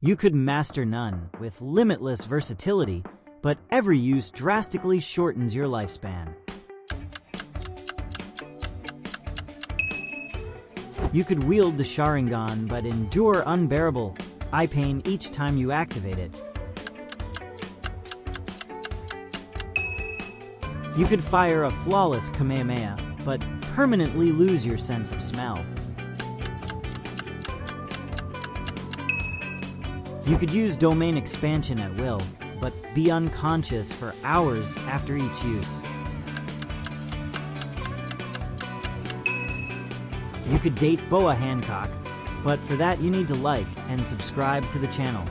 You could master none, with limitless versatility, but every use drastically shortens your lifespan. You could wield the Sharingan, but endure unbearable eye pain each time you activate it. You could fire a flawless Kamehameha, but permanently lose your sense of smell. You could use domain expansion at will, but be unconscious for hours after each use. You could date Boa Hancock, but for that you need to like and subscribe to the channel.